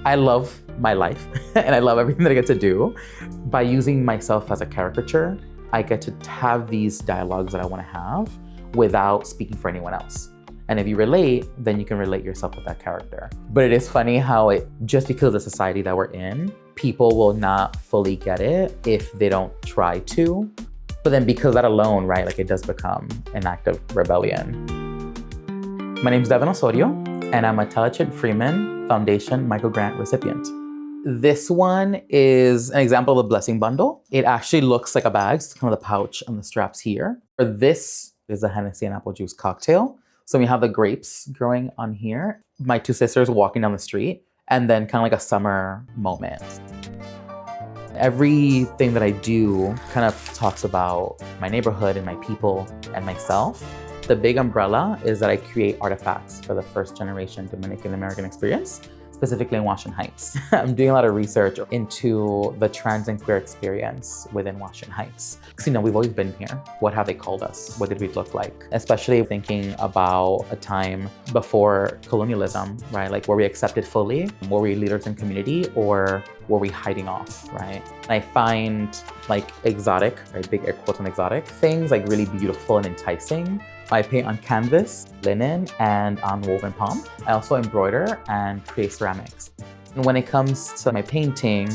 I love my life and I love everything that I get to do. By using myself as a caricature, I get to have these dialogues that I want to have without speaking for anyone else. And if you relate, then you can relate yourself with that character. But it is funny how just because of the society that we're in, people will not fully get it if they don't try to. But then because that alone, right, like it does become an act of rebellion. My name is Devin Osorio, and I'm a Tallichet Freedman Foundation microgrant recipient. This one is an example of a blessing bundle. It actually looks like a bag. It's kind of the pouch on the straps here. For this is a Hennessy and apple juice cocktail. So we have the grapes growing on here. My two sisters walking down the street, and then kind of like a summer moment. Everything that I do kind of talks about my neighborhood and my people and myself. The big umbrella is that I create artifacts for the first generation Dominican American experience, specifically in Washington Heights. I'm doing a lot of research into the trans and queer experience within Washington Heights. Because, we've always been here. What have they called us? What did we look like? Especially thinking about a time before colonialism, right? Like, were we accepted fully? Were we leaders in community, or were we hiding off, right? And I find like exotic, right, big air quotes on exotic, things like really beautiful and enticing. I paint on canvas, linen, and on woven palm. I also embroider and create ceramics. And when it comes to my painting,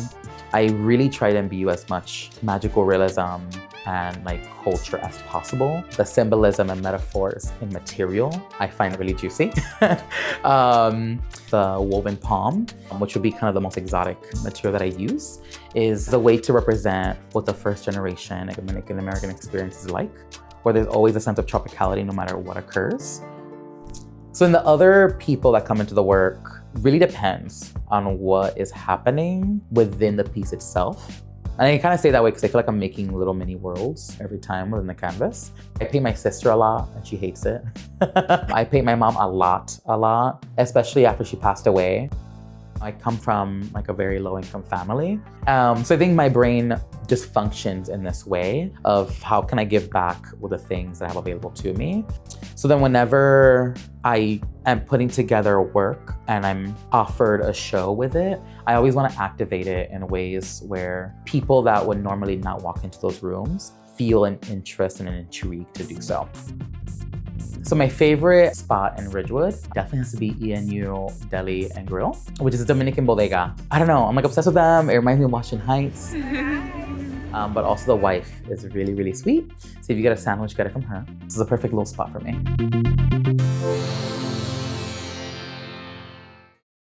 I really try to imbue as much magical realism and like culture as possible. The symbolism and metaphors in material, I find really juicy. The woven palm, which would be kind of the most exotic material that I use, is a way to represent what the first generation Dominican American experience is like, where there's always a sense of tropicality no matter what occurs. So then the other people that come into the work really depends on what is happening within the piece itself. And I kind of say that way because I feel like I'm making little mini worlds every time within the canvas. I paint my sister a lot and she hates it. I paint my mom a lot, especially after she passed away. I come from like a very low income family. So I think my brain just functions in this way of how can I give back with the things that I have available to me. So then whenever I am putting together work and I'm offered a show with it, I always want to activate it in ways where people that would normally not walk into those rooms feel an interest and an intrigue to do so. So my favorite spot in Ridgewood definitely has to be ENU Deli and Grill, which is a Dominican bodega. I don't know, I'm like obsessed with them. It reminds me of Washington Heights. But also the wife is really, really sweet. So if you get a sandwich, get it from her. This is a perfect little spot for me.